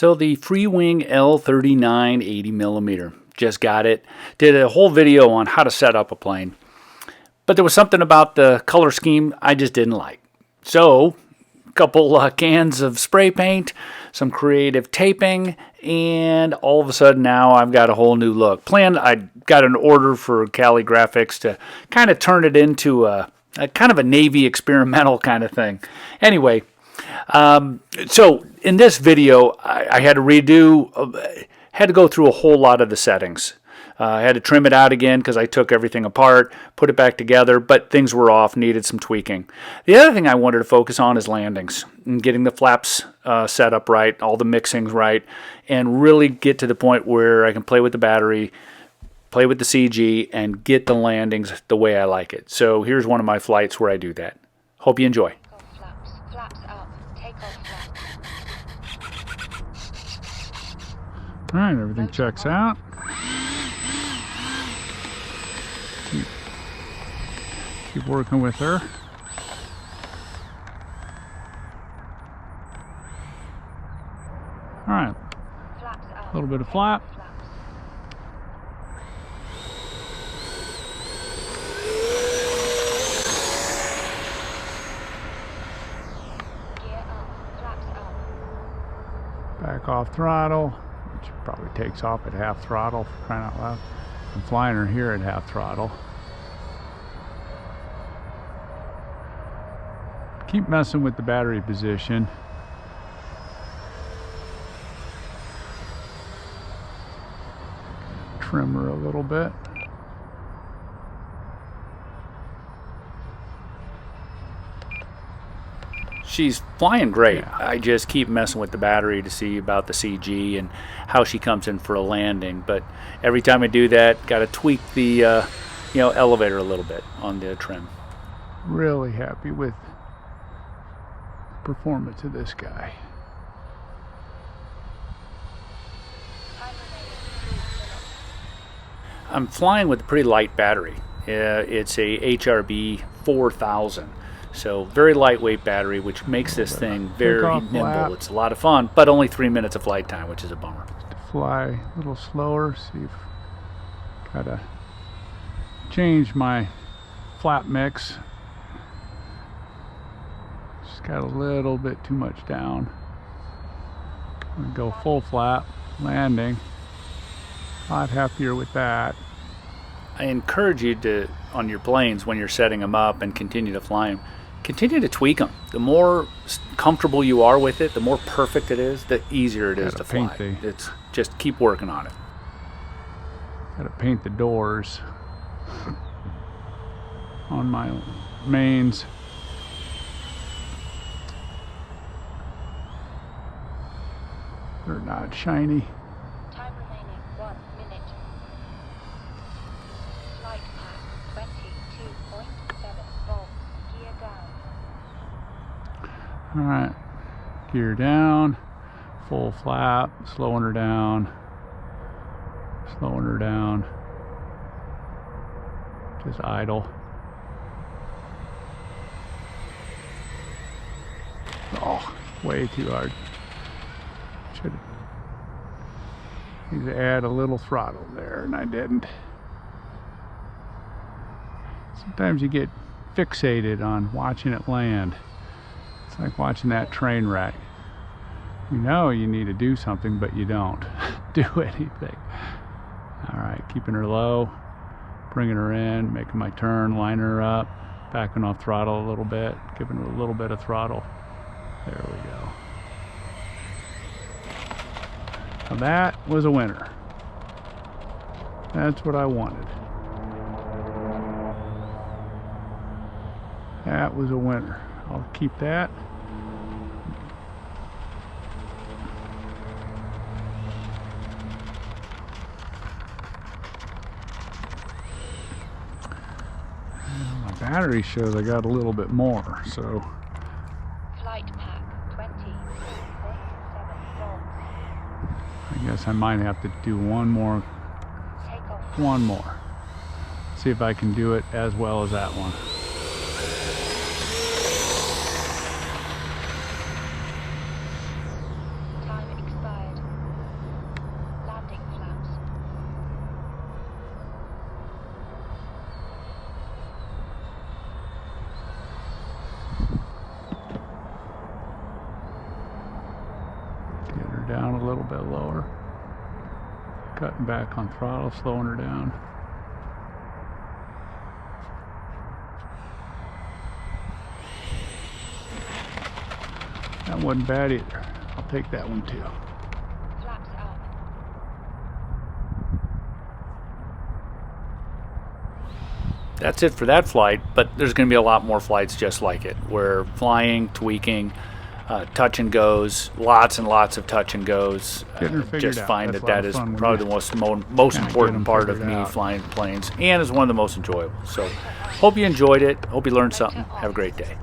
So the Freewing L-39 80mm, just got it. Did a whole video on how to set up a plane. But there was something about the color scheme I just didn't like. So a couple cans of spray paint, some creative taping, and all of a sudden now I've got a whole new look. I got an order for Cali Graphics to kind of turn it into a kind of a Navy experimental kind of thing. Anyway, so in this video, I had to had to go through a whole lot of the settings. I had to trim it out again because I took everything apart, put it back together, but things were off, needed some tweaking. The other thing I wanted to focus on is landings and getting the flaps set up right, all the mixings right, and really get to the point where I can play with the battery, play with the CG, and get the landings the way I like it. So here's one of my flights where I do that. Hope you enjoy. Flaps up. Take off flaps. All right, everything checks out. Keep working with her. All right, a little bit of flap. Back off throttle, which probably takes off at half throttle, for crying out loud. I'm flying her here at half throttle. Keep messing with the battery position. Trim her a little bit. She's flying great. Yeah. I just keep messing with the battery to see about the CG and how she comes in for a landing. But every time I do that, got to tweak the elevator a little bit on the trim. Really happy with the performance of this guy. I'm flying with a pretty light battery. It's a HRB 4000. So very lightweight battery, which makes this thing very nimble. Flap. It's a lot of fun, but only 3 minutes of flight time, which is a bummer. To fly a little slower, see if gotta change my flap mix. Just got a little bit too much down. I'm gonna go full flap, landing. A lot happier with that. I encourage you to, on your planes, when you're setting them up and continue to fly them, continue to tweak them. The more comfortable you are with it, the more perfect it is, the easier it is to fly. It's just keep working on it. Gotta paint the doors on my mains. They're not shiny. Time remaining 1 minute. Flight path 22.7 volts. Gear down. Alright, gear down, full flap, slowing her down, just idle. Oh, way too hard. Should need to add a little throttle there, and I didn't. Sometimes you get fixated on watching it land. It's like watching that train wreck. You know you need to do something, but you don't do anything. Alright, keeping her low, bringing her in, making my turn, lining her up, backing off throttle a little bit, giving her a little bit of throttle. There we go. Now that was a winner. That's what I wanted. That was a winner. I'll keep that. My battery shows I got a little bit more, so. Flight pack 20.7 volts. I guess I might have to do one more. See if I can do it as well as that one. Time expired. down a little bit lower. Cutting back on throttle, slowing her down. That wasn't bad either. I'll take that one too. Flaps up. That's it for that flight, but there's going to be a lot more flights just like it. We're flying, tweaking, touch and goes, lots and lots of touch and goes. Getting her figured Just out. find That's that a lot that of is fun when probably you the most kinda get important 'em part of figured me out. flying planes, and is one of the most enjoyable. So hope you enjoyed it. Hope you learned something. Have a great day.